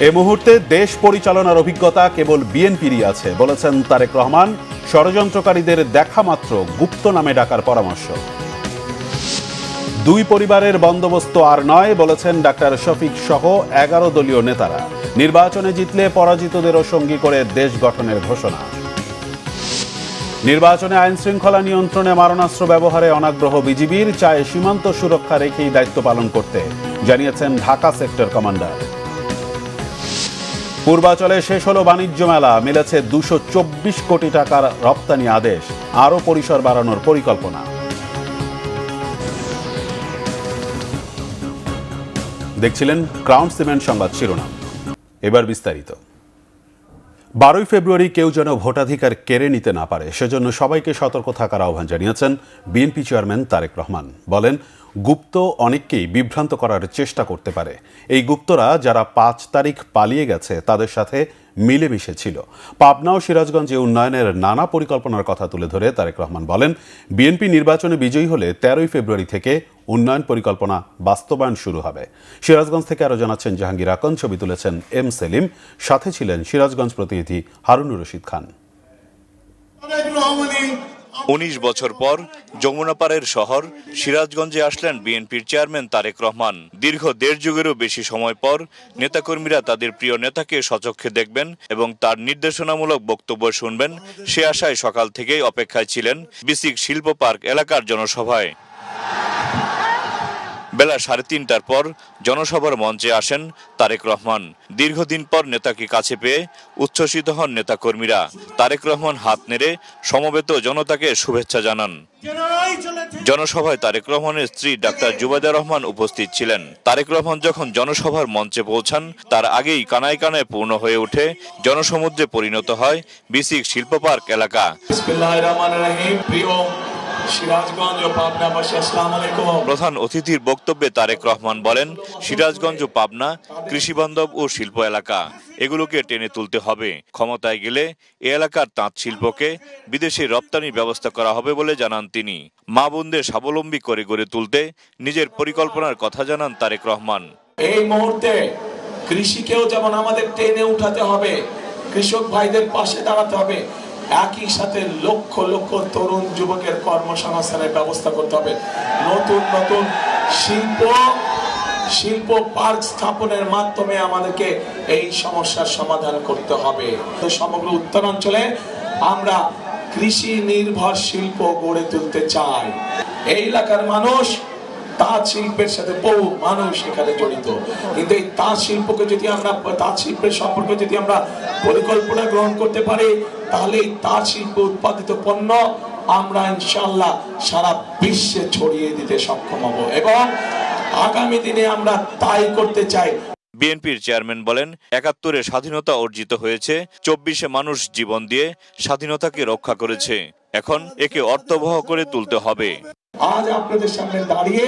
এ মুহূর্তে দেশ পরিচালনার অভিজ্ঞতা কেবল বিএনপিরই আছে বলেছেন তারেক রহমান। ষড়যন্ত্রকারীদের দেখা মাত্র গুপ্ত নামে ডাকার পরামর্শ। দুই পরিবারের বন্দোবস্ত আর নয় বলেছেন ডাক্তার শফিক সহ 11 দলীয় নেতারা। নির্বাচনে জিতলে পরাজিতদেরও সঙ্গী করে দেশ গঠনের ঘোষণা। নির্বাচনে আইন শৃঙ্খলা নিয়ন্ত্রণে মারণাস্ত্র ব্যবহারে অনাগ্রহ বিজিবির, চায় সীমান্ত সুরক্ষা রেখেই দায়িত্ব পালন করতে, জানিয়েছেন ঢাকা সেক্টর কমান্ডার। পূর্বাচলে শেষ হলো বাণিজ্য মেলা, মিলেছে 224 কোটি টাকার রপ্তানি আদেশ, আরও পরিসর বাড়ানোর পরিকল্পনা। দেখছিলেন ক্রাউন সিমেন্ট সংবাদ শিরোনাম, এবার বিস্তারিত। 12 ফেব্রুয়ারি কেউ যেন ভোটাধিকার কেড়ে নিতে না পারে, সেজন্য সবাইকে সতর্ক থাকার আহ্বান জানিয়েছেন বিএনপি চেয়ারম্যান তারেক রহমান। বলেন, গুপ্ত অনেককেই বিভ্রান্ত করার চেষ্টা করতে পারে। এই গুপ্তরা যারা 5 তারিখ পালিয়ে গেছে তাদের সাথে মিলেমিশে ছিল। পাবনা ও সিরাজগঞ্জে উন্নয়নের নানা পরিকল্পনার কথা তুলে ধরে তারেক রহমান বলেন, বিএনপি নির্বাচনে বিজয়ী হলে 13 ফেব্রুয়ারি থেকে উন্নয়ন পরিকল্পনা বাস্তবায়ন শুরু হবে। সিরাজগঞ্জ থেকে আরও জানাচ্ছেন জাহাঙ্গীর আকন, ছবি তুলেছেন এম সেলিম, সাথে ছিলেন সিরাজগঞ্জ প্রতিনিধি হারুনুর রশিদ খান। 19 বছর পর যমুনাপাড়ের শহর সিরাজগঞ্জে আসলেন বিএনপির চেয়ারম্যান তারেক রহমান। দীর্ঘ 1.5 যুগেরও বেশি সময় পর নেতাকর্মীরা তাদের প্রিয় নেতাকে সচক্ষে দেখবেন এবং তার নির্দেশনামূলক বক্তব্য শুনবেন, সে আশায় সকাল থেকেই অপেক্ষায় ছিলেন বিসিক শিল্প পার্ক এলাকার জনসভায়। বেলা 3:30টার পর জনসভার মঞ্চে আসেন তারেক রহমান। দীর্ঘদিন পর নেতাকে কাছে পেয়ে উচ্ছ্বসিত হন নেতাকর্মীরা। তারেক রহমান হাত নেড়ে সমবেত জনতাকে শুভেচ্ছা জানান। জনসভায় তারেক রহমানের স্ত্রী ডাক্তার জুবাইদা রহমান উপস্থিত ছিলেন। তারেক রহমান যখন জনসভার মঞ্চে পৌঁছান তার আগেই কানায় কানায় পূর্ণ হয়ে ওঠে জনসমুদ্রে পরিণত হয় বিসিক শিল্প পার্ক এলাকা। প্রধান অতিথির বক্তব্যে তারেক রহমান বলেন, সিরাজগঞ্জ ও পাবনা কৃষিবান্ধব ও শিল্প এলাকা, এগুলোকে টেনে তুলতে হবে। ক্ষমতায় গেলে এ এলাকার তাঁত শিল্পকে বিদেশে রপ্তানির ব্যবস্থা করা হবে বলে জানান তিনি। মা বোনদের স্বাবলম্বী করে গড়ে তুলতে নিজের পরিকল্পনার কথা জানান তারেক রহমান। এই মুহূর্তে কৃষিকেও যেমন আমাদের টেনে উঠাতে হবে, কৃষক ভাইদের পাশে দাঁড়াতে হবে, একই সাথে লক্ষ লক্ষ তরুণ যুবকের কর্মসংস্থানের ব্যবস্থা করতে হবে। নতুন নতুন শিল্প পার্ক স্থাপনের মাধ্যমে আমাদেরকে এই সমস্যার সমাধান করতে হবে। সমগ্র উত্তরাঞ্চলে আমরা কৃষি নির্ভর শিল্প গড়ে তুলতে চাই। এই এলাকার মানুষ তাঁত শিল্পের সাথে বহু মানুষ এখানে জড়িত, কিন্তু এই তাঁত শিল্পকে যদি আমরা তাঁত শিল্পের সম্পর্কে যদি আমরা পরিকল্পনা গ্রহণ করতে পারি, তাহলে এই তাঁত শিল্প উৎপাদিত পণ্য আমরা ইনশাআল্লাহ সারা বিশ্বে ছড়িয়ে দিতে সক্ষম হব এবং আগামী দিনে আমরা তাই করতে চাই। বিএনপির চেয়ারম্যান বলেন, 71-এ স্বাধীনতা অর্জিত হয়েছে, 24-এ মানুষ জীবন দিয়ে স্বাধীনতাকে রক্ষা করেছে। এখন একে অর্থবহ করে তুলতে হবে। আজ আপনাদের সামনে দাঁড়িয়ে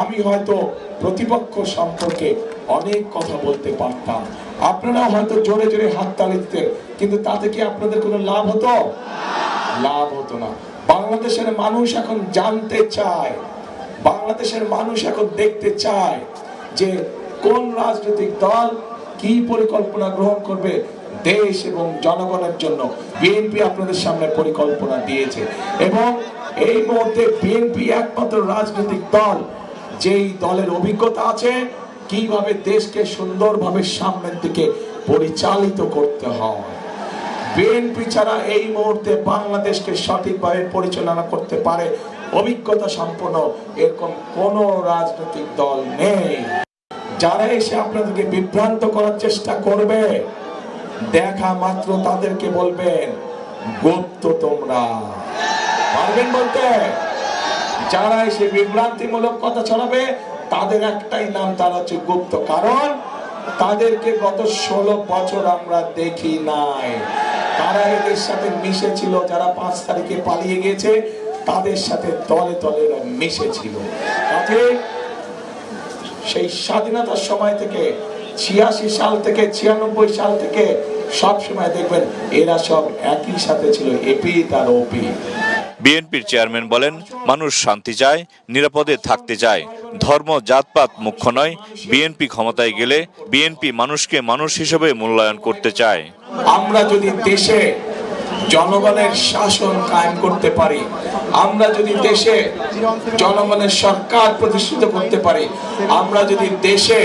আমি হয়তো প্রতিপক্ষ সম্পর্কে অনেক কথা বলতে পারতাম, আপনারা হয়তো জোরে জোরে হাততালি দিতেন, কিন্তু তাতে কি আপনাদের কোনো লাভ হতো? লাভ হতো না। বাংলাদেশের মানুষ এখন জানতে চায়, বাংলাদেশের মানুষ এখন দেখতে চায় যে কোন রাজনৈতিক দল কি পরিকল্পনা গ্রহণ করবে দেশ এবং জনগণের জন্য। বিএনপি আপনাদের সামনে পরিকল্পনা দিয়েছে এবং এই মুহূর্তে বিএনপি একমাত্র রাজনৈতিক দল যেই দলের অভিজ্ঞতা আছে কিভাবে দেশকে সুন্দরভাবে সামনের দিকে পরিচালিত করতে হয়। বিএনপি ছাড়া এই মুহূর্তে বাংলাদেশকে সঠিকভাবে পরিচালনা করতে পারে অভিজ্ঞতা সম্পন্ন এরকম কোন রাজনৈতিক দল নেই। যারা এসে আপনাদেরকে বিভ্রান্ত করার চেষ্টা করবে, দেখা মাত্র তাদেরকে বলবেন গুপ্ত। তোমরা পারবেন বলতে? যারা এসে বিভ্রান্তিমূলক কথা ছড়াবে তাদের একটাই নাম, তারা হচ্ছে গুপ্ত। কারণ তাদেরকে গত 16 বছর আমরা দেখি নাই। তারা এদের সাথে মিশেছিল, যারা 5 তারিখে পালিয়ে গেছে তাদের সাথে তলে তলে মিশেছিল। কাজে সেই স্বাধীনতার সময় থেকে 86 সাল থেকে 96 সাল থেকে সব সময় দেখবেন এরা সব একই সাথে ছিল, এপি তার ওপি। বিএনপির চেয়ারম্যান বলেন, মানুষ শান্তি চায়, নিরাপদে থাকতে চায়। ধর্ম জাতপাত মুখ্য নয়। বিএনপি ক্ষমতায় গেলে বিএনপি মানুষকে মানুষ হিসেবে মূল্যায়ন করতে চায়। আমরা যদি দেশে জনগণের শাসন কায়েম করতে পারি, আমরা যদি দেশে জনগণের সরকার প্রতিষ্ঠিত করতে পারি, আমরা যদি দেশে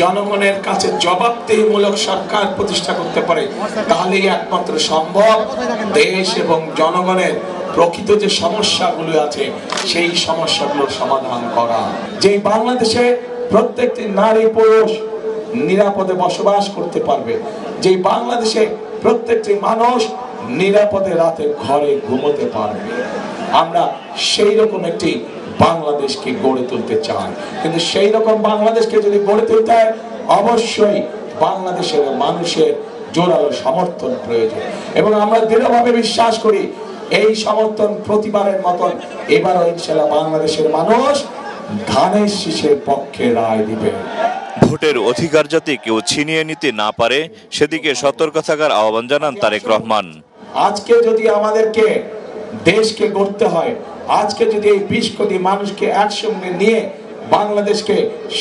জনগণের কাছে জবাবদিহিমূলক সরকার প্রতিষ্ঠা করতে পারে, তাহলেই একমাত্র সম্ভব দেশ এবং জনগণের প্রকৃত যে সমস্যাগুলো আছে সেই সমস্যাগুলোর সমাধান করা। যে বাংলাদেশে প্রত্যেকটি নারী পুরুষ নিরাপদে বসবাস করতে পারবে, যে বাংলাদেশে প্রত্যেকটি মানুষ নিরাপদে রাতে ঘরে ঘুমোতে পারবে, আমরা সেই রকম একটি বাংলাদেশকে গড়ে তুলতে চাই। কিন্তু সেই রকম বাংলাদেশকে যদি গড়ে তুলতে হয়, অবশ্যই বাংলাদেশের মানুষের জোরালো সমর্থন প্রয়োজন এবং আমরা দৃঢ়ভাবে বিশ্বাস করি এই সমর্থন প্রতিবারের মতন এবারও ইনশাআল্লাহ বাংলাদেশের মানুষ ধানের শীষের পক্ষে রায় দিবে। ভোটের অধিকার যাতে কেউ ছিনিয়ে নিতে না পারে সেদিকে সতর্ক থাকার আহ্বান জানান তারেক রহমান। আজকে যদি আমাদেরকে দেশকে গড়তে হয়, আজকে যদি এই 20 কোটি মানুষকে একসঙ্গে নিয়ে বাংলাদেশকে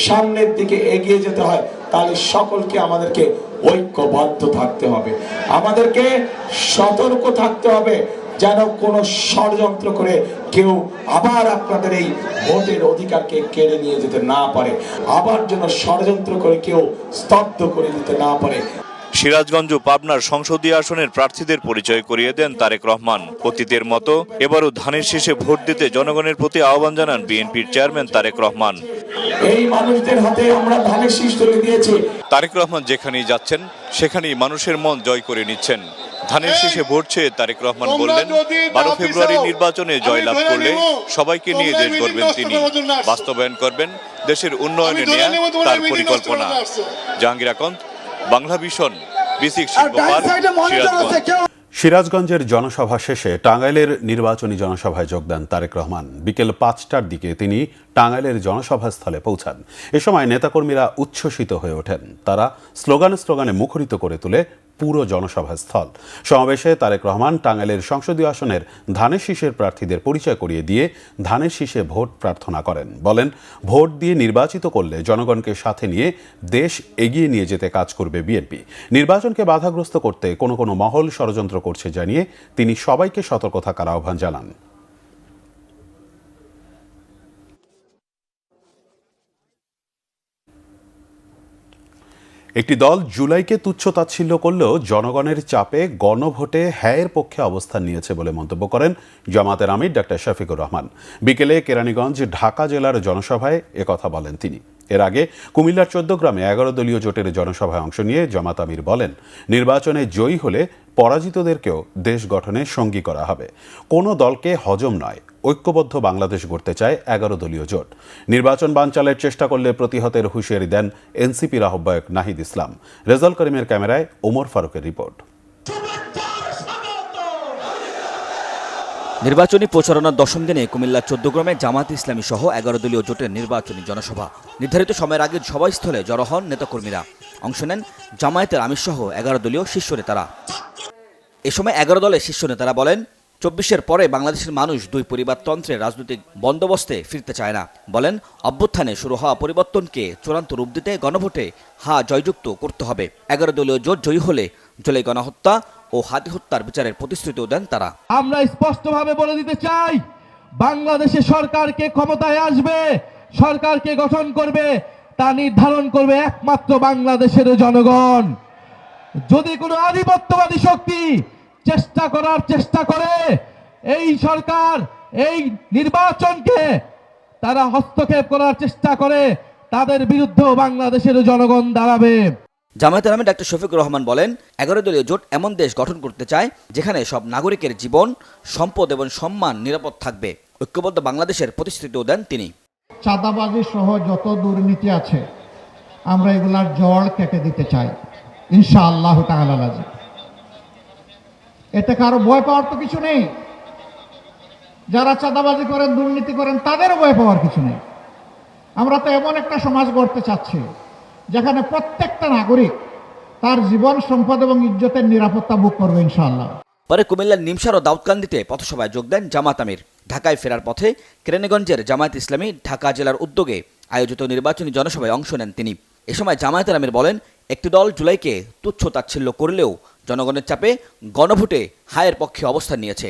সামনের দিকে এগিয়ে যেতে হয়, তাহলে সকলকে আমাদেরকে ঐক্যবদ্ধ থাকতে হবে, আমাদেরকে সতর্ক থাকতে হবে যেন কোনো ষড়যন্ত্র করে কেউ আবার আপনাদের এই ভোটের অধিকারকে কেড়ে নিয়ে যেতে না পারে, আবার যেন ষড়যন্ত্র করে কেউ স্তব্ধ করে দিতে না পারে। সিরাজগঞ্জ ও পাবনার সংসদীয় আসনের প্রার্থীদের পরিচয় করিয়ে দেন তারেক রহমান। অতীতের মতো এবারও ধানের শীষে ভোট দিতে জনগণের প্রতি আহ্বান জানান বিএনপির চেয়ারম্যান তারেক রহমান। এই মানুষদের হাতে আমরা ধানের শীষ তুলে দিয়েছি। তারেক রহমান যেখানেই যাচ্ছেন সেখানেই মানুষের মন জয় করে নিচ্ছেন। ধানের শীষে ভোট চেয়ে তারেক রহমান বললেন, 12 ফেব্রুয়ারি নির্বাচনে জয়লাভ করলে সবাইকে নিয়ে দেশ গড়বেন তিনি, বাস্তবায়ন করবেন দেশের উন্নয়নে নেয়া তার পরিকল্পনা। জাহাঙ্গীর আকন্দ, বাংলা ভিশন, বিসিক শিল্পপার্ক, সিরাজগঞ্জ। সিরাজগঞ্জের জনসভা শেষে টাঙ্গাইলের নির্বাচনী জনসভায় যোগ দেন তারেক রহমান। বিকেল 5টার দিকে তিনি টাঙ্গাইলের জনসভাস্থলে পৌঁছান। এ সময় নেতাকর্মীরা উচ্ছ্বসিত হয়ে ওঠেন। তারা স্লোগানে মুখরিত করে তোলে পুরো জনসভাস্থল। সমাবেশে তারেক রহমান টাঙ্গাইলের সংসদীয় আসনের ধানের শীষের প্রার্থীদের পরিচয় করিয়ে দিয়ে ধানের শীষে ভোট প্রার্থনা করেন। বলেন, ভোট দিয়ে নির্বাচিত করলে জনগণকে সাথে নিয়ে দেশ এগিয়ে নিয়ে যেতে কাজ করবে বিএনপি। নির্বাচনকে বাধাগ্রস্ত করতে কোনো মহল ষড়যন্ত্র করছে জানিয়ে তিনি সবাইকে সতর্ক থাকার আহ্বান জানান। একটি দল জুলাইকে তুচ্ছ-তাচ্ছিল্য করলেও জনগণের চাপে গণভোটে হ্যায়ের পক্ষে অবস্থান নিয়েছে বলে মন্তব্য করেন জামাতের আমির ডক্টর শফিকুর রহমান। বিকেলে কেরানীগঞ্জ ঢাকা জেলার জনসভায় একথা বলেন তিনি। এর আগে কুমিল্লার 14 গ্রামে 11 দলীয় জোটের জনসভায় অংশ নিয়ে জামাত আমির বলেন, নির্বাচনে জয়ী হলে পরাজিতদেরকেও দেশ গঠনে সঙ্গী করা হবে। কোনো দলকে হজম নয়, ঐক্যবদ্ধ বাংলাদেশ গড়তে চায় 11 দলীয় জোট। নির্বাচন বানচালের চেষ্টা করলে প্রতিহতের হুঁশিয়ারি দেন এনসিপির আহ্বায়ক নাহিদ ইসলাম। রেজাল করিমের ক্যামেরায় ওমর ফারুকের রিপোর্ট। নির্বাচনী প্রচারণার 10ম দিনে কুমিল্লার 14 গ্রামে জামাত ইসলামী সহ 11 দলীয় জোটের নির্বাচনী জনসভা। নির্ধারিত সময়ের আগে সভাস্থলে জড়ো হন নেতাকর্মীরা। অংশ নেন জামায়াতের আমির সহ 11 দলীয় শীর্ষ নেতারা। এ সময় 11 দলের শীর্ষ নেতারা বলেন, 24-এর পরে বাংলাদেশের মানুষ 2 পরিবারতন্ত্রের রাজনৈতিক বন্দোবস্তে ফিরতে চায় না। বলেন, অভ্যুত্থানে শুরু হওয়া পরিবর্তনকে চূড়ান্ত রূপ দিতে গণভোটে জয়যুক্ত করতে হবে। 11 দলীয় জোট জয়ী হলে জুলাই গণহত্যা ও হাতি হত্যার বিচারের প্রতিশ্রুতিও দেন তারা। আমরা স্পষ্টভাবে বলে দিতে চাই, বাংলাদেশে সরকারকে ক্ষমতায় আসবে, সরকারকে গঠন করবে, তা নির্ধারণ করবে একমাত্র বাংলাদেশের জনগণ। যদি কোনো আধিপত্যবাদী শক্তি চেষ্টা করে এই সরকার এই নির্বাচনকে তারা হস্তক্ষেপ করার চেষ্টা করে, তাদের বিরুদ্ধেও বাংলাদেশের জনগণ দাঁড়াবে। জামায়াতের আমির ডক্টর শফিকুর রহমান বলেন, 11 দলীয় জোট এমন দেশ গঠন করতে চায় যেখানে সব নাগরিকের জীবন, সম্পদ এবং সম্মান নিরাপদ থাকবে। ঐক্যবদ্ধ বাংলাদেশের প্রতিশ্রুতিও দেন তিনি। চাঁদাবাজি সহ যত দুর্নীতি আছে আমরা এগুলার জড় কেটে দিতে চাই ইনশাআল্লাহ তাআলা। এতে কারো ভয় পাওয়ার তো কিছু নেই। যারা চাঁদাবাজি করেন, দুর্নীতি করেন, তাদেরও ভয় পাওয়ার কিছু নেই। আমরা তো এমন একটা সমাজ গড়তে চাচ্ছি যেখানে প্রত্যেকটা নাগরিক তার জীবন, সম্পদ এবং ইজ্জতের নিরাপত্তা ভোগ করবে ইনশাআল্লাহ। পরে কুমিল্লার নিমসার ও দাউদকান্দিতে পথসভায় যোগ দেন জামাত আমির। ঢাকায় ফেরার পথে কেরানীগঞ্জের জামায়াত ইসলামী ঢাকা জেলার উদ্যোগে আয়োজিত নির্বাচনী জনসভায় অংশ নেন তিনি। এ সময় জামায়াতের আমির বলেন, একটি দল জুলাইকে তুচ্ছ তাচ্ছিল্য করলেও জনগণের চাপে গণভোটে হায়ের পক্ষে অবস্থান নিয়েছে।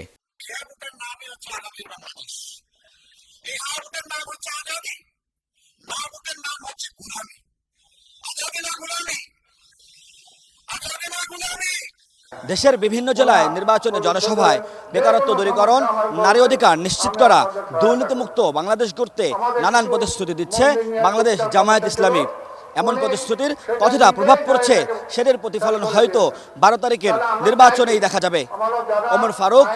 দেশের বিভিন্ন জেলায় নির্বাচনী জনসভায় বেকারত্ব দূরীকরণ, নারী অধিকার নিশ্চিত করা, দুর্নীতিমুক্ত বাংলাদেশ গড়তে নানান প্রতিশ্রুতি দিচ্ছে বাংলাদেশ জামায়াত ইসলামী। এমন প্রতিশ্রুতির কতটা প্রভাব পড়ছে সেটির প্রতিফলন হয়তো 12 তারিখের নির্বাচনেই দেখা যাবে। ওমর ফারুক,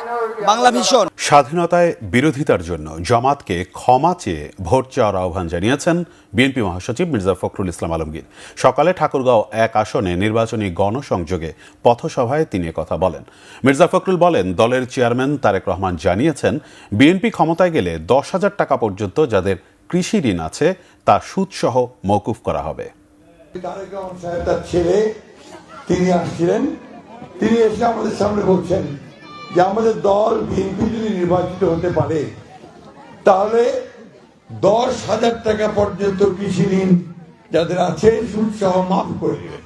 বাংলা ভিশন। স্বাধীনতায় বিরোধিতার জন্য জামাতকে ক্ষমা চেয়ে ভোট চাওয়ার আহ্বান জানিয়েছেন বিএনপি মহাসচিব মির্জা ফখরুল ইসলাম আলমগীর। সকালে ঠাকুরগাঁও 1 আসনে নির্বাচনী গণসংযোগে পথসভায় তিনি কথা বলেন। মির্জা ফখরুল বলেন, দলের চেয়ারম্যান তারেক রহমান জানিয়েছেন, বিএনপি ক্ষমতায় গেলে 10,000 টাকা পর্যন্ত যাদের কৃষি ঋণ আছে তা সুদসহ মওকুফ করা হবে। তারেক রহমান সাহেব তার ছেলে তিনি আসছিলেন, তিনি এসে আমাদের সামনে বলছেন যে আমাদের দল বিএনপি যদি নির্বাচিত হতে পারে তাহলে 10,000 টাকা পর্যন্ত কৃষি ঋণ যাদের আছে সুদসহ মাফ করে দেবেন।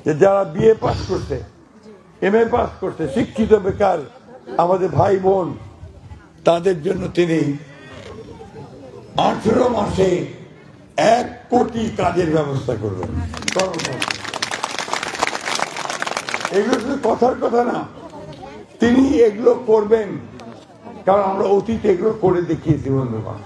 যে যারা বিএ পাস করছে, MA পাস করছে, শিক্ষিত বেকার আমাদের ভাই বোন, তাদের জন্য তিনি 18 মাসে 1 কোটি কাজের ব্যবস্থা করবেন। এগুলো শুধু কথার কথা না, তিনি এগুলো করবেন, কারণ আমরা অতীতে এগুলো করে দেখিয়েছি বন্ধুগণ।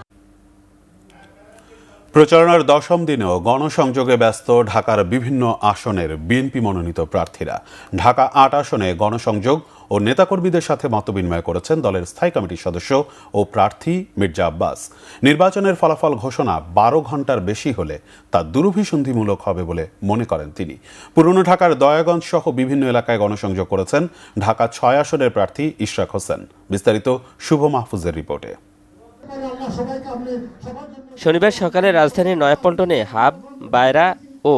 প্রচারণার 10ম দিনেও গণসংযোগে ব্যস্ত ঢাকার বিভিন্ন আসনের বিএনপি মনোনীত প্রার্থীরা। ঢাকা 8 আসনে গণসংযোগ ও নেতাকর্মীদের সাথে মতবিনিময় করেছেন দলের স্থায়ী কমিটির সদস্য ও প্রার্থী মির্জা আব্বাস। নির্বাচনের ফলাফল ঘোষণা 12 ঘন্টার বেশি হলে তা দুরভিসন্ধিমূলক হবে বলে মনে করেন তিনি। পুরনো ঢাকার দয়াগঞ্জ সহ বিভিন্ন এলাকায় গণসংযোগ করেছেন ঢাকা 6 আসনের প্রার্থী ইশরাক হোসেন। বিস্তারিত শুভ মাহফুজের রিপোর্টে। শনিবার সকালে রাজধানীর নয়াপল্টনে হাব, বায়রা ও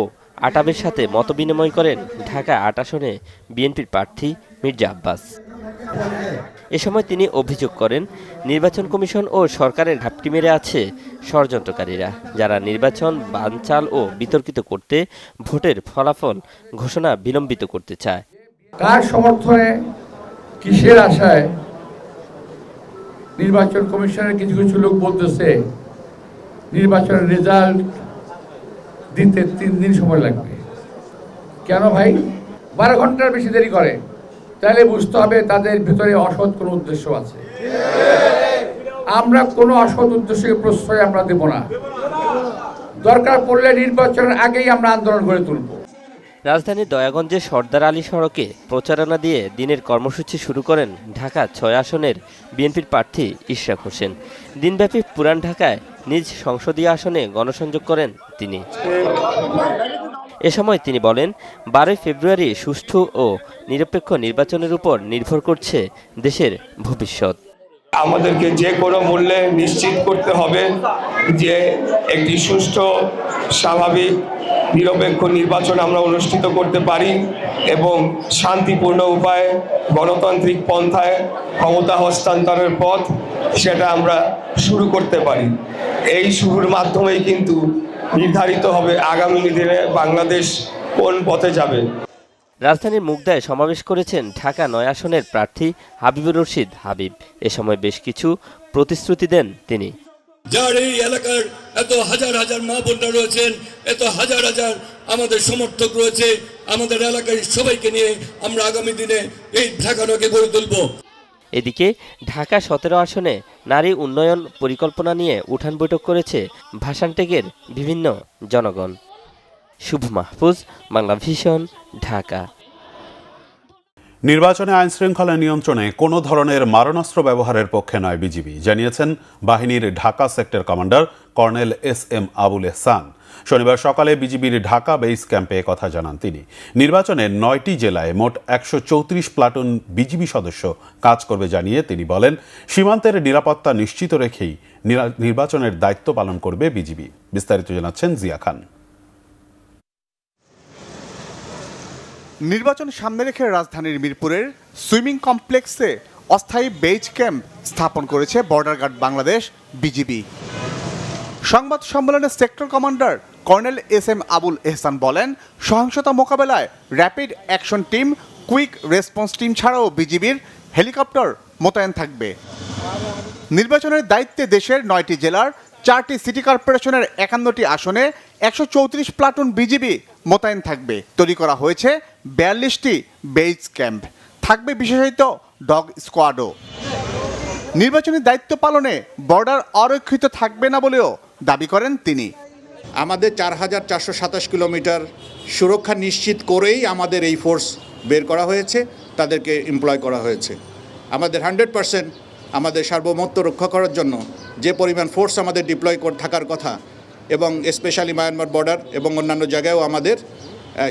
আটাবের সাথে মতবিনিময় করেন ঢাকা 8 আসনে বিএনপির প্রার্থী মির্জা আব্বাস। এ সময় তিনি অভিযোগ করেন, নির্বাচন কমিশন ও সরকারের ঘাপটি মেরে আছে ষড়যন্ত্রকারীরা, যারা নির্বাচন বানচাল ও বিতর্কিত করতে ভোটের ফলাফল ঘোষণা বিলম্বিত করতে চায়। কার সমর্থনে, কিসের আশায় নির্বাচন কমিশনের কিছু কিছু লোক বলতেছে নির্বাচনের রেজাল্ট দিতে 3 দিন সময় লাগবে। কেন ভাই 12 ঘন্টার বেশি দেরি করে? তাহলে বুঝতে হবে তাদের ভিতরে অসৎ কোনো উদ্দেশ্য আছে। আমরা কোনো অসৎ উদ্দেশ্যকে প্রশ্রয় আমরা দেব না। দরকার পড়লে নির্বাচনের আগেই আমরা আন্দোলন গড়ে তুলব। রাজধানীর দয়াগঞ্জের সর্দার আলী সড়কে প্রচারণা দিয়ে দিনের কর্মসূচি শুরু করেন ঢাকা 6 আসনের বিএনপির প্রার্থী ইশরাক হোসেন। দিনব্যাপী পুরান ঢাকায় নিজ সংসদীয় আসনে গণসংযোগ করেন তিনি। এ সময় তিনি বলেন, 12 ফেব্রুয়ারি সুষ্ঠু ও নিরপেক্ষ নির্বাচনের উপর নির্ভর করছে দেশের ভবিষ্যৎ। আমাদেরকে যে কোনো মূল্যে নিশ্চিত করতে হবে যে একটি সুষ্ঠু, স্বাভাবিক, নিরপেক্ষ নির্বাচন আমরা অনুষ্ঠিত করতে পারি এবং শান্তিপূর্ণ উপায়ে গণতান্ত্রিক পন্থায় ক্ষমতা হস্তান্তরের পথ সেটা আমরা শুরু করতে পারি। এই শুরুর মাধ্যমেই কিন্তু নির্ধারিত হবে আগামী দিনে বাংলাদেশ কোন পথে যাবে। রাজধানীর মুগদায় সমাবেশ করেছেন ঢাকা 9 আসনের প্রার্থী হাবিবুর রশিদ হাবিব। এ সময় বেশ কিছু প্রতিশ্রুতি দেন তিনি। যার এই এলাকার এত হাজার হাজার মা বোনরা রয়েছেন, এত হাজার হাজার আমাদের সমর্থক রয়েছে, আমাদের এলাকার সবাইকে নিয়ে আমরা আগামী দিনে এই ঢাকাটাকে গড়ে তুলব। এদিকে ঢাকা 17 আসনে নারী উন্নয়ন পরিকল্পনা নিয়ে উঠান বৈঠক করেছে ভাসানটেকের বিভিন্ন জনগণ। শুভ মাহফুজ, বাংলা ভিশন, ঢাকা। নির্বাচনে আইনশৃঙ্খলা নিয়ন্ত্রণে কোনো ধরনের মারণাস্ত্র ব্যবহারের পক্ষে নয় বিজিবি, জানিয়েছেন বাহিনীর Dhaka sector commander colonel SM Abul Ehsan. শনিবার সকালে বিজিবির ঢাকা বেস ক্যাম্পে কথা জানান তিনি। নির্বাচনে 9টি জেলায় মোট 134 প্লাটুন বিজিবি সদস্য কাজ করবে জানিয়ে তিনি বলেন, সীমান্তের নিরাপত্তা নিশ্চিত রেখেই নির্বাচনের দায়িত্ব পালন করবে বিজিবি। বিস্তারিত জানাচ্ছেন জিয়া খান। নির্বাচন সামনে রেখে রাজধানীর মিরপুরের সুইমিং কমপ্লেক্সে অস্থায়ী বেজ ক্যাম্প স্থাপন করেছে বর্ডার গার্ড বাংলাদেশ বিজিবি। সংবাদ সম্মেলনে sector commander colonel S M. Abul Ehsan বলেন, সহিংসতা মোকাবেলায় rapid action team, quick response team ছাড়াও বিজিবির হেলিকপ্টার মোতায়েন থাকবে। নির্বাচনের দায়িত্বে দেশের 9টি জেলার 4টি সিটি কর্পোরেশনের 51টি আসনে 134 প্লাটুন বিজিবি মোতায়েন থাকবে। তৈরি করা হয়েছে 42টি বেজ ক্যাম্প, থাকবে বিশেষায়িত ডগ স্কোয়াডও। নির্বাচনী দায়িত্ব পালনে বর্ডার অরক্ষিত থাকবে না বলেও দাবি করেন তিনি। আমাদের 4427 কিলোমিটার সুরক্ষা নিশ্চিত করেই আমাদের এই ফোর্স বের করা হয়েছে, তাদেরকে এমপ্লয় করা হয়েছে। আমাদের 100% আমাদের সার্বভৌমত্ব রক্ষা করার জন্য যে পরিমাণ ফোর্স আমাদের ডিপ্লয় থাকার কথা, এবং স্পেশালি মায়ানমার বর্ডার এবং অন্যান্য জায়গায়ও আমাদের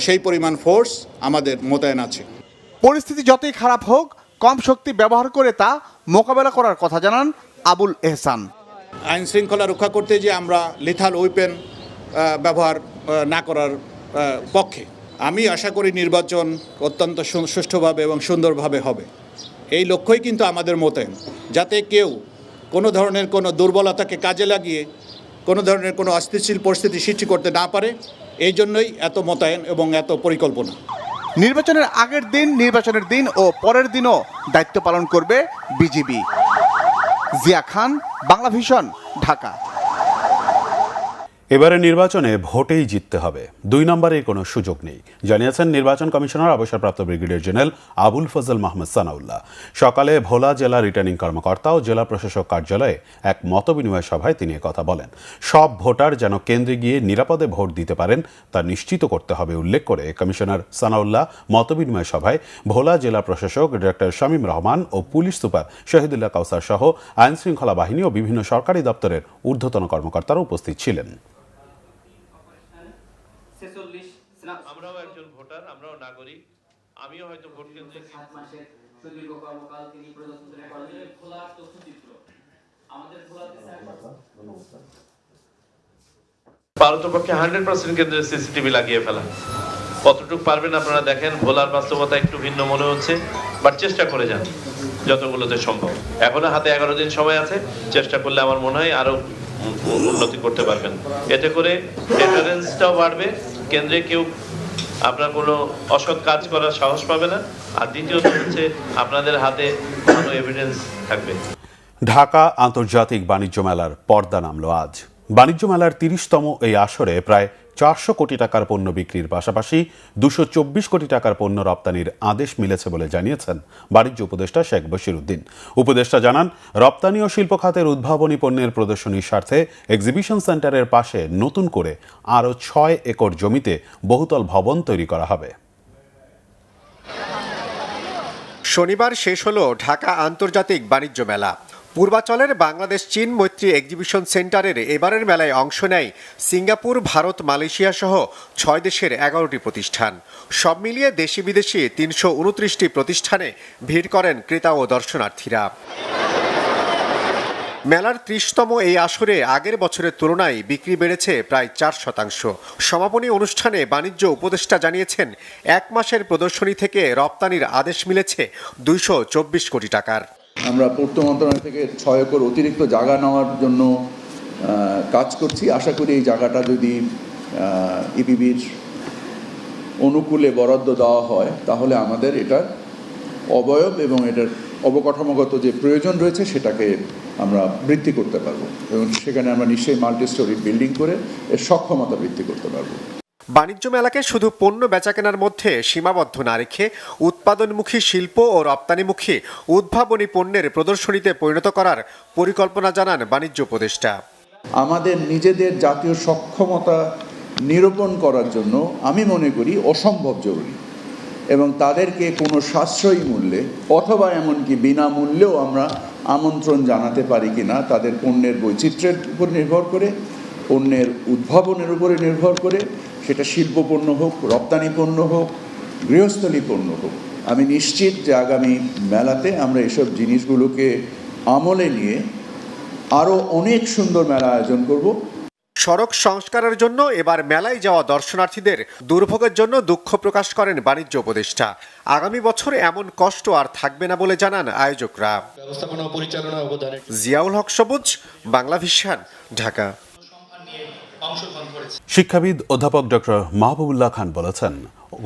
সেই পরিমাণ ফোর্স আমাদের মোতায়েন আছে। পরিস্থিতি যতই খারাপ হোক, কম শক্তি ব্যবহার করে তা মোকাবেলা করার কথা জানান আবুল এহসান। আইন শৃঙ্খলা রক্ষা করতে যে আমরা লিথাল ওয়েপেন ব্যবহার না করার পক্ষে। আমি আশা করি নির্বাচন অত্যন্ত সুষ্ঠুভাবে এবং সুন্দরভাবে হবে। এই লক্ষ্যই কিন্তু আমাদের মোতায়েন, যাতে কেউ কোনো ধরনের কোনো দুর্বলতাকে কাজে লাগিয়ে কোনো ধরনের কোনো অস্থিতিশীল পরিস্থিতি সৃষ্টি করতে না পারে। এই জন্যই এত মোতায়েন এবং এত পরিকল্পনা। নির্বাচনের আগের দিন, নির্বাচনের দিন ও পরের দিনও দায়িত্ব পালন করবে বিজিবি। জিয়া খান, বাংলা ভিশন, ঢাকা। এবারে নির্বাচনে ভোটেই জিততে হবে, 2 নম্বরের কোনো সুযোগ নেই, জানিয়েছেন নির্বাচন কমিশনার অবসরপ্রাপ্ত ব্রিগেডিয়ার জেনারেল আবুল ফজল মাহমুদ সানাউল্লাহ। সকালে ভোলা জেলা রিটার্নিং কর্মকর্তা ও জেলা প্রশাসক কার্যালয়ে এক মতবিনিময় সভায় তিনি কথা বলেন। সব ভোটার যেন কেন্দ্রে গিয়ে নিরাপদে ভোট দিতে পারেন তা নিশ্চিত করতে হবে উল্লেখ করে কমিশনার সানাউল্লাহ মতবিনিময় সভায় ভোলা জেলা প্রশাসক ডক্টর শামীম রহমান ও পুলিশ সুপার শহীদুল্লাহ কাউসার সহ আইন শৃঙ্খলা বাহিনী ও বিভিন্ন সরকারি দপ্তরের ঊর্ধ্বতন কর্মকর্তারা উপস্থিত ছিলেন। আমরাও একজন ভোটার, আমরাও নাগরিক, আমিও হয়তো ভোট কেন্দ্রে 7 মাসের সুদীর্ঘ কর্মকাল তিনি প্রদর্শন করেন। খোলার তথ্যচিত্র আমাদের খোলাতে পারতপক্ষে 100% কেন্দ্রে সিসিটিভি লাগিয়ে ফেলা। কতটুকু পারবেন আপনারা দেখেন, ভোলার বাস্তবতা একটু ভিন্ন মনে হচ্ছে, বাট চেষ্টা করে যান যতগুলোতে সম্ভব। এখনো হাতে 11 দিন সময় আছে, চেষ্টা করলে আমার মনে হয় আরো উন্নতি করতে পারবেন। এতে করে ডেটারেন্সটাও বাড়বে, কেন্দ্রে কেউ আপনার কোনো অসৎ কাজ করার সাহস পাবে না, আর দ্বিতীয়ত হচ্ছে আপনাদের হাতে কোনো এভিডেন্স থাকবে। ঢাকা আন্তর্জাতিক বাণিজ্য মেলার পর্দা নামলো আজ। বাণিজ্য মেলার 30তম এই আসরে প্রায় 400 কোটি টাকার পণ্য বিক্রির পাশাপাশি 224 কোটি টাকার পণ্য রপ্তানির আদেশ মিলেছে বলে জানিয়েছেন বাণিজ্য উপদেষ্টা শেখ বশিরউদ্দিন। উপদেষ্টা জানান, রপ্তানি ও শিল্প খাতের উদ্ভাবনী পণ্যের প্রদর্শনীর স্বার্থে এক্সিবিশন সেন্টারের পাশে নতুন করে আরও 6 একর জমিতে বহুতল ভবন তৈরি করা হবে। শনিবার শেষ হলো ঢাকা আন্তর্জাতিক বাণিজ্য মেলা। পূর্বাচলের বাংলাদেশ চীন মৈত্রী এক্সিবিশন সেন্টারের এবারের মেলায় অংশ নেয় সিঙ্গাপুর, ভারত, মালয়েশিয়া সহ 6 দেশের 11টি প্রতিষ্ঠান। সব মিলিয়ে দেশি বিদেশি 329টি প্রতিষ্ঠানে ভিড় করেন ক্রেতা ও দর্শনার্থীরা। মেলার 30তম এই আসরে আগের বছরের তুলনায় বিক্রি বেড়েছে প্রায় 4%। সমাপনী অনুষ্ঠানে বাণিজ্য উপদেষ্টা জানিয়েছেন, 1 মাসের প্রদর্শনী থেকে রপ্তানির আদেশ মিলেছে 224 কোটি টাকার। আমরা পূর্ত মন্ত্রণালয় থেকে 6 একর অতিরিক্ত জায়গা নেওয়ার জন্য কাজ করছি। আশা করি এই জায়গাটা যদি ইপিবির অনুকূলে বরাদ্দ দেওয়া হয়, তাহলে আমাদের এটার অবয়ব এবং এটার অবকাঠামোগত যে প্রয়োজন রয়েছে সেটাকে আমরা বৃদ্ধি করতে পারবো, এবং সেখানে আমরা নিশ্চয়ই মাল্টি স্টোরি বিল্ডিং করে এর সক্ষমতা বৃদ্ধি করতে পারবো। বাণিজ্য মেলাকে শুধু পণ্য বেচাকেনার মধ্যে সীমাবদ্ধ না রেখে উৎপাদনমুখী শিল্প ও রপ্তানিমুখী উদ্ভাবনী পণ্যের প্রদর্শনীতে পরিণত করার পরিকল্পনা জানান বাণিজ্য উপদেষ্টা। আমাদের নিজেদের জাতীয় সক্ষমতা নিরূপণ করার জন্য আমি মনে করি অসম্ভব জরুরি, এবং তাদেরকে কোনো সাশ্রয়ী মূল্যে অথবা এমনকি বিনামূল্যেও আমরা আমন্ত্রণ জানাতে পারি কিনা, তাদের পণ্যের বৈচিত্র্যের উপর নির্ভর করে, পণ্যের উদ্ভাবনের উপরে নির্ভর করে, সেটা শিল্প পণ্য হোক, রপ্তানি পণ্য হোক, গৃহস্থলী পণ্য হোক। আমি নিশ্চিত যে আগামী মেলাতে আমরা এসব জিনিসগুলোকে আমলে নিয়ে আরও অনেক সুন্দর মেলা আয়োজন করব। সড়ক সংস্কারের জন্য এবার মেলায় যাওয়া দর্শনার্থীদের দুর্ভোগের জন্য দুঃখ প্রকাশ করেন বাণিজ্য উপদেষ্টা। আগামী বছর এমন কষ্ট আর থাকবে না বলে জানান আয়োজকরা। জিয়াউল হক সবুজ, বাংলা ভিশন, ঢাকা। শিক্ষাবিদ অধ্যাপক ডক্টর মাহবুবুল্লাহ খান বলেছেন,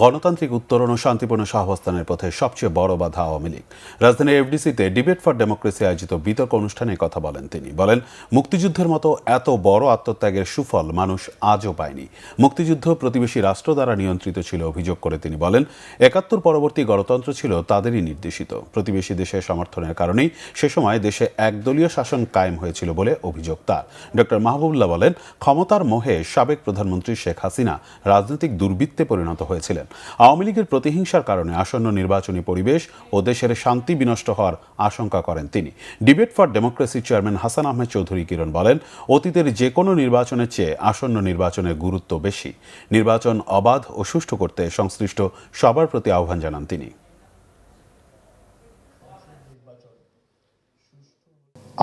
গণতান্ত্রিক উত্তরণ ও শান্তিপূর্ণ সহাবস্থানের পথে সবচেয়ে বড় বাধা আওয়ামী লীগ। রাজধানীর এফডিসিতে ডিবেট ফর ডেমোক্রেসি আয়োজিত বিতর্ক অনুষ্ঠানে কথা বলেন তিনি। বলেন, মুক্তিযুদ্ধের মতো এত বড় আত্মত্যাগের সুফল মানুষ আজও পায়নি। মুক্তিযুদ্ধ প্রতিবেশী রাষ্ট্র দ্বারা নিয়ন্ত্রিত ছিল অভিযোগ করে তিনি বলেন, ৭১ পরবর্তী গণতন্ত্র ছিল তাদেরই নির্দেশিত। প্রতিবেশী দেশের সমর্থনের কারণেই সে সময় দেশে একদলীয় শাসন কায়েম হয়েছিল বলে অভিযোগ তার। ডক্টর মাহবুবুল্লাহ বলেন, ক্ষমতার মোহে সাবেক প্রধানমন্ত্রী শেখ হাসিনা রাজনৈতিক দুর্বৃত্তে পরিণত হয়েছিলেন। আওয়ামী লীগের প্রতিহিংসার কারণে আসন্ন নির্বাচনী পরিবেশ ও দেশের শান্তি বিনষ্ট হওয়ার আশঙ্কা করেন তিনি। ডিবেট ফর ডেমোক্রেসির চেয়ারম্যান হাসান আহমেদ চৌধুরী কিরণ বলেন, অতীতের যে কোনো নির্বাচনের চেয়ে আসন্ন নির্বাচনের গুরুত্ব বেশি। নির্বাচন অবাধ ও সুষ্ঠু করতে সংশ্লিষ্ট সবার প্রতি আহ্বান জানান তিনি।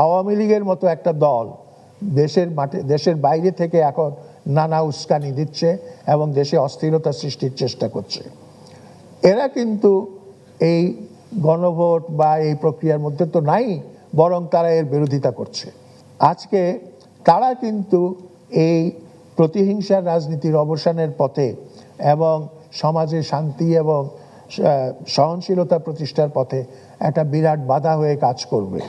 আওয়ামী লীগের মতো একটা দল দেশের বাইরে থেকে এখন নানা উস্কানি দিচ্ছে এবং দেশে অস্থিরতা সৃষ্টির চেষ্টা করছে। এরা কিন্তু এই গণভোট বা এই প্রক্রিয়ার মধ্যে তো নাই, বরং তারা এর বিরোধিতা করছে। আজকে তারা কিন্তু এই প্রতিহিংসার রাজনীতির অবসানের পথে এবং সমাজে শান্তি এবং সহনশীলতা প্রতিষ্ঠার পথে একটা বিরাট বাধা হয়ে কাজ করবে।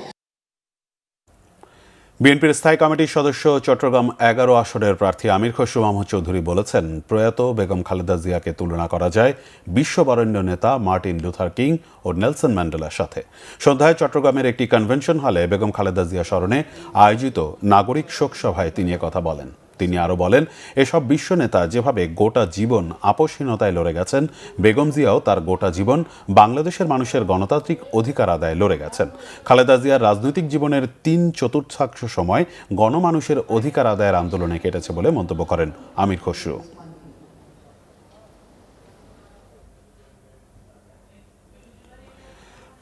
বিএনপির স্থায়ী কমিটির সদস্য চট্টগ্রাম ১১ আসনের প্রার্থী আমির খসরু মাহমুদ চৌধুরী বলেছেন, প্রয়াত বেগম খালেদা জিয়াকে তুলনা করা যায় বিশ্ববরেণ্য নেতা মার্টিন লুথার কিং ও নেলসন ম্যান্ডেলার সাথে। সন্ধ্যায় চট্টগ্রামের একটি কনভেনশন হলে বেগম খালেদা জিয়া স্মরণে আয়োজিত নাগরিক শোক সভায় তিনি কথা বলেন। তিনি আরও বলেন, এসব বিশ্ব নেতা যেভাবে গোটা জীবন আপোষহীনতায় লড়ে গেছেন, বেগম জিয়াও তার গোটা জীবন বাংলাদেশের মানুষের গণতান্ত্রিক অধিকার আদায়ে লড়ে গেছেন। খালেদা জিয়ার রাজনৈতিক জীবনের ৩/৪ সময় গণমানুষের অধিকার আদায়ের আন্দোলনে কেটেছে বলে মন্তব্য করেন আমির খসরু।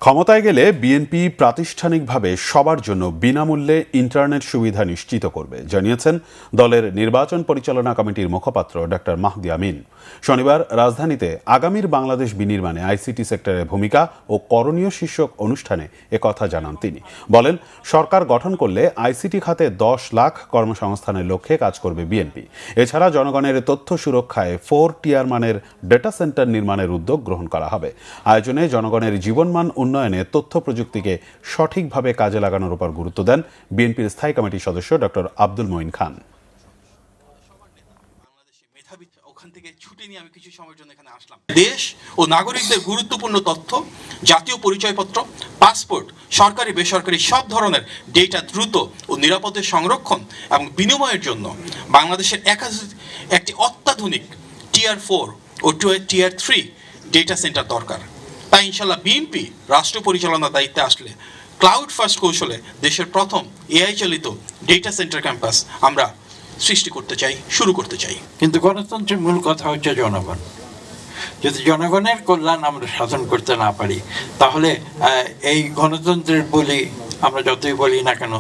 ক্ষমতায় গেলে বিএনপি প্রাতিষ্ঠানিকভাবে সবার জন্য বিনামূল্যে ইন্টারনেট সুবিধা নিশ্চিত করবে, জানিয়েছেন দলের নির্বাচন পরিচালনা কমিটির মুখপাত্র ডক্টর মাহদি আমিন। শনিবার রাজধানীতে আগামীর বাংলাদেশ বিনির্মাণে আইসিটি সেক্টরের ভূমিকা ও করণীয় শীর্ষক অনুষ্ঠানে একথা জানান তিনি। বলেন, সরকার গঠন করলে আইসিটি খাতে ১০ লাখ কর্মসংস্থানের লক্ষ্যে কাজ করবে বিএনপি। এছাড়া জনগণের তথ্য সুরক্ষায় 4 টিয়ার মানের ডেটা সেন্টার নির্মাণের উদ্যোগ গ্রহণ করা হবে। আয়োজনে জনগণের জীবনমান উন্নয়নে তথ্য প্রযুক্তিকে সঠিকভাবে কাজে লাগানোর উপর গুরুত্ব দেন বিএনপির স্থায়ী কমিটির সদস্য ডক্টর আব্দুল মঈন খান। দেশ ও নাগরিকদের গুরুত্বপূর্ণ তথ্য, জাতীয় পরিচয়পত্র, পাসপোর্ট, সরকারি বেসরকারি সব ধরনের ডেটা দ্রুত ও নিরাপদে সংরক্ষণ এবং বিনিময়ের জন্য বাংলাদেশের একটি অত্যাধুনিক টিয়ার 4 ও টিয়ার 3 ডেটা সেন্টার দরকার। তাই ইনশাল্লাহ বিএনপি রাষ্ট্র পরিচালনার দায়িত্বে আসলে ক্লাউড ফার্স্ট কৌশলে দেশের প্রথম এআই চালিত ডেটা সেন্টার ক্যাম্পাস আমরা সৃষ্টি করতে চাই, শুরু করতে চাই। কিন্তু গণতন্ত্রের মূল কথা হচ্ছে জনগণ। যদি জনগণের কল্যাণ আমরা সাধন করতে না পারি, তাহলে এই গণতন্ত্রের বলি আমরা যতই বলি না কেন,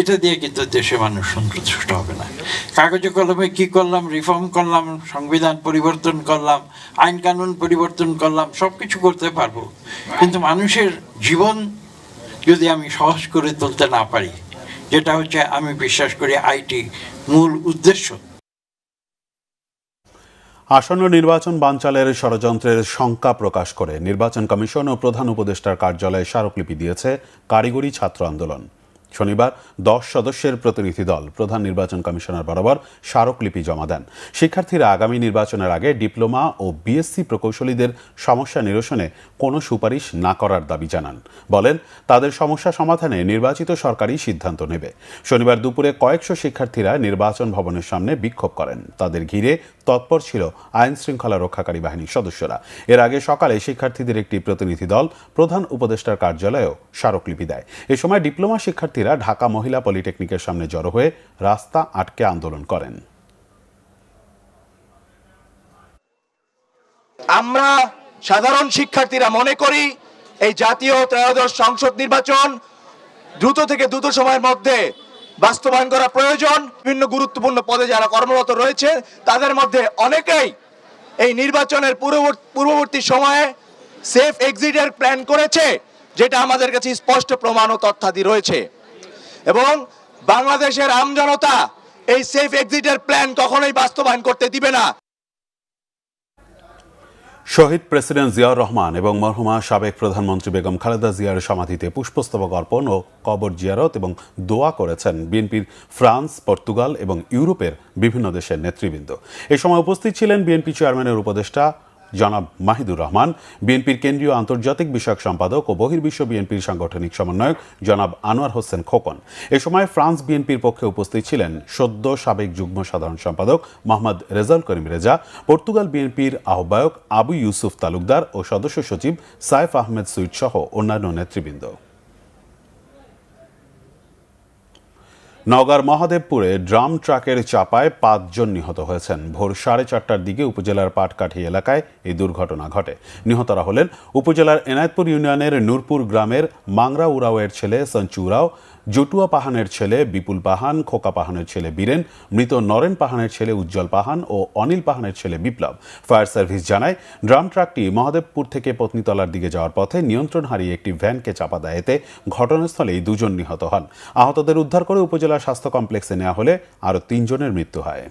এটা দিয়ে কিন্তু দেশের মানুষ সন্তুষ্ট হবে না। কাগজে কলমে কি করলাম, রিফর্ম করলাম, সংবিধান পরিবর্তন করলাম, আইন কানুন পরিবর্তন করলাম, সব কিছু করতে পারবো, কিন্তু মানুষের জীবন যদি আমি সহজ করে তুলতে না পারি, যেটা হচ্ছে আমি বিশ্বাস করি আইটি মূল উদ্দেশ্য। আসন্ন নির্বাচন বানচালের ষড়যন্ত্রের শঙ্কা প্রকাশ করে নির্বাচন কমিশন ও প্রধান উপদেষ্টার কার্যালয়ে স্মারকলিপি দিয়েছে কারিগরি ছাত্র আন্দোলন। শনিবার 10 সদস্যের প্রতিনিধি দল প্রধান নির্বাচন কমিশনার বরাবর স্মারকলিপি জমা দেন। শিক্ষার্থীরা আগামী নির্বাচনের আগে ডিপ্লোমা ও বিএসসি প্রকৌশলীদের সমস্যা নিরসনে কোনো সুপারিশ না করার দাবি জানান। বলেন, তাদের সমস্যা সমাধানে নির্বাচিত সরকারই সিদ্ধান্ত নেবে। শনিবার দুপুরে কয়েকশো শিক্ষার্থীরা নির্বাচন ভবনের সামনে বিক্ষোভ করেন। তাদের ঘিরে তৎপর ছিল আইন শৃঙ্খলা রক্ষাকারী বাহিনীর সদস্যরা। এর আগে সকালে শিক্ষার্থীদের একটি প্রতিনিধি দল প্রধান উপদেষ্টার কার্যালয়েও স্মারকলিপি দেয়। এ সময় ডিপ্লোমা শিক্ষার্থীরা ঢাকা মহিলা পলিটেকনিকের সামনে জড়ো হয়ে রাস্তা আটকে আন্দোলন করেন। আমরা সাধারণ শিক্ষার্থীরা মনে করি এই জাতীয় ত্রয়োদশ সংসদ নির্বাচন দ্রুত থেকে দ্রুত সময়ের মধ্যে বাস্তবায়ন করা প্রয়োজন। বিভিন্ন গুরুত্বপূর্ণ পদে যারা কর্মরত রয়েছে তাদের মধ্যে অনেকেই এই নির্বাচনের পূর্ববর্তী সময়ে সেফ এক্সিটের প্ল্যান করেছে, যেটা আমাদের কাছে স্পষ্ট প্রমাণ ও তথ্যাদি রয়েছে। এবং বাংলাদেশের আমজনতা এই সেফ এক্সিটের প্ল্যান কখনোই বাস্তবায়ন করতে দিবে না। শহীদ প্রেসিডেন্ট জিয়াউর রহমান এবং মরহুমা সাবেক প্রধানমন্ত্রী বেগম খালেদা জিয়ার সমাধিতে পুষ্পস্তবক অর্পণ ও কবর জিয়ারত এবং দোয়া করেছেন বিএনপির ফ্রান্স, পর্তুগাল এবং ইউরোপের বিভিন্ন দেশের নেতৃবৃন্দ। এ সময় উপস্থিত ছিলেন বিএনপি চেয়ারম্যানের উপদেষ্টা জনাব মাহিদুর রহমান, বিএনপির কেন্দ্রীয় আন্তর্জাতিক বিষয়ক সম্পাদক ও বহির্বিশ্ব বিএনপির সাংগঠনিক সমন্বয়ক জনাব আনোয়ার হোসেন খোকন। এ সময় ফ্রান্স বিএনপির পক্ষে উপস্থিত ছিলেন সদ্য সাবেক যুগ্ম সাধারণ সম্পাদক মোহাম্মদ রেজাউল করিম রেজা, পর্তুগাল বিএনপির আহ্বায়ক আবু ইউসুফ তালুকদার ও সদস্য সচিব সাইফ আহমেদ সুইট সহ অন্যান্য নেতৃবৃন্দ। নওগাঁর মহাদেবপুরে ড্রাম ট্রাকের চাপায় ৫ জন নিহত হয়েছেন। ভোর 4:30টার দিকে উপজেলার পাটকাঠি এলাকায় এই দুর্ঘটনা ঘটে। নিহতরা হলেন উপজেলার এনায়েতপুর ইউনিয়নের নূরপুর গ্রামের মাংরা উরাওয়ের ছেলে সঞ্চু উরাও, জটুয়া পাহানের ছেলে বিপুল পাহান, খোকা পাহানের ছেলে বীরেন, মৃত নরেন পাহানের ছেলে উজ্জ্বল পাহান ও অনিল পাহানের ছেলে বিপ্লব। ফায়ার সার্ভিস জানায়, ড্রাম ট্রাকটি মহাদেবপুর থেকে পত্নীতলার দিকে যাওয়ার পথে নিয়ন্ত্রণ হারিয়ে একটি ভ্যানকে চাপা দেয়। এতে ঘটনাস্থলেই 2 জন নিহত হন। আহতদের উদ্ধার করে উপজেলা স্বাস্থ্য কমপ্লেক্সে নেওয়া হলে আরও 3 জনের মৃত্যু হয়।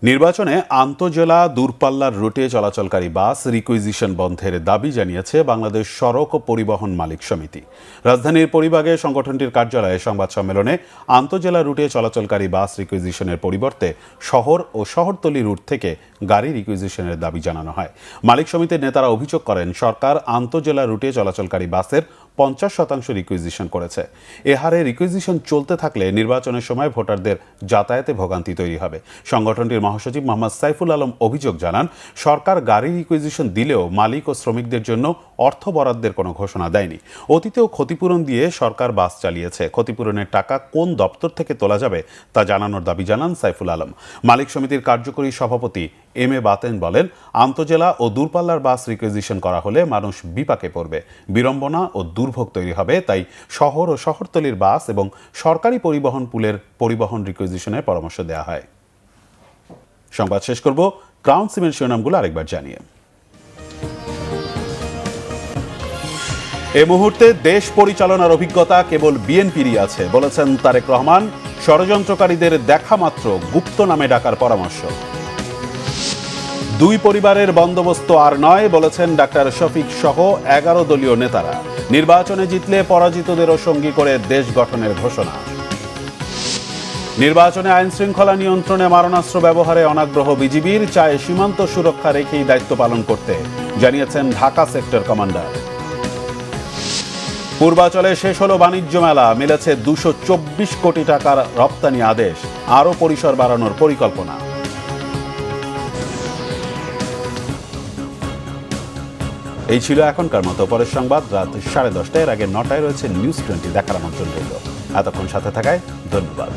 নির্বাচনে আন্তঃজেলা দূরপাল্লার রুটে চলাচলকারী বাস রিকুইজিশন বন্ধের দাবি জানিয়েছে বাংলাদেশ সড়ক ও পরিবহন মালিক সমিতি। রাজধানীর পরিবাগে সংগঠনটির কার্যালয়ে সংবাদ সম্মেলনে আন্তঃজেলা রুটে চলাচলকারী বাস রিকুইজিশনের পরিবর্তে শহর ও শহরতলি রুট থেকে গাড়ি রিকুইজিশনের দাবি জানানো হয়। মালিক সমিতির নেতারা অভিযোগ করেন, সরকার আন্তঃজেলা রুটে চলাচলকারী বাসের 50% রিকুইজিশন করেছে। এ হারে রিকুইজিশন চলতে থাকলে নির্বাচনের সময় ভোটারদের যাতায়াতে ভোগান্তি তৈরি হবে। সংগঠনটির মহাসচিব মোহাম্মদ সাইফুল আলম অভিযোগ জানান, সরকার গাড়ি রিকুইজিশন দিলেও মালিক ও শ্রমিকদের জন্য অর্থ বরাদ্দের কোনো ঘোষণা দেয়নি। অতীতেও ক্ষতিপূরণ দিয়ে সরকার বাস চালিয়েছে। ক্ষতিপূরণের টাকা কোন দপ্তর থেকে তোলা যাবে তা জানানোর দাবি জানান সাইফুল আলম। মালিক সমিতির কার্যকরী সভাপতি এম এ বাতেন বলেন, আন্তঃজেলা ও দূরপাল্লার বাস রিকুইজিশন করা হলে মানুষ বিপাকে পড়বে, বিড়ম্বনা ও দুর্ভোগ তৈরি হবে। তাই শহর ও শহরতলির বাস এবং সরকারি পরিবহন পুলের পরিবহন রিকুইজিশনের পরামর্শ দেওয়া হয়। সংবাদ শেষ করব ক্রাউন সিমেন্ট শিরোনামগুলো আরেকবার জানিয়ে। এ মুহূর্তে দেশ পরিচালনার অভিজ্ঞতা কেবল বিএনপিরই আছে বলেছেন তারেক রহমান। ষড়যন্ত্রকারীদের দেখা মাত্র গুপ্ত নামে ডাকার পরামর্শ। 2 পরিবারের বন্দোবস্ত আর নয় বলেছেন ডাক্তার শফিক সহ 11 দলীয় নেতারা। নির্বাচনে জিতলে পরাজিতদেরও সঙ্গী করে দেশ গঠনের ঘোষণা। নির্বাচনে আইন শৃঙ্খলা নিয়ন্ত্রণে মারণাস্ত্র ব্যবহারে অনাগ্রহ বিজিবির, চায় সীমান্ত সুরক্ষা রেখেই দায়িত্ব পালন করতে, জানিয়েছেন ঢাকা সেক্টর কমান্ডার। পূর্বাচলে শেষ হলো বাণিজ্য মেলা, মিলেছে 224 কোটি টাকার রপ্তানি আদেশ, আরও পরিসর বাড়ানোর পরিকল্পনা। এই ছিল এখনকার মতো। পরের সংবাদ রাত 10:30। এর আগে 9টায় রয়েছে নিউজ 20 দেখার আমন্ত্রণ রইল। এতক্ষণ সাথে থাকায় ধন্যবাদ।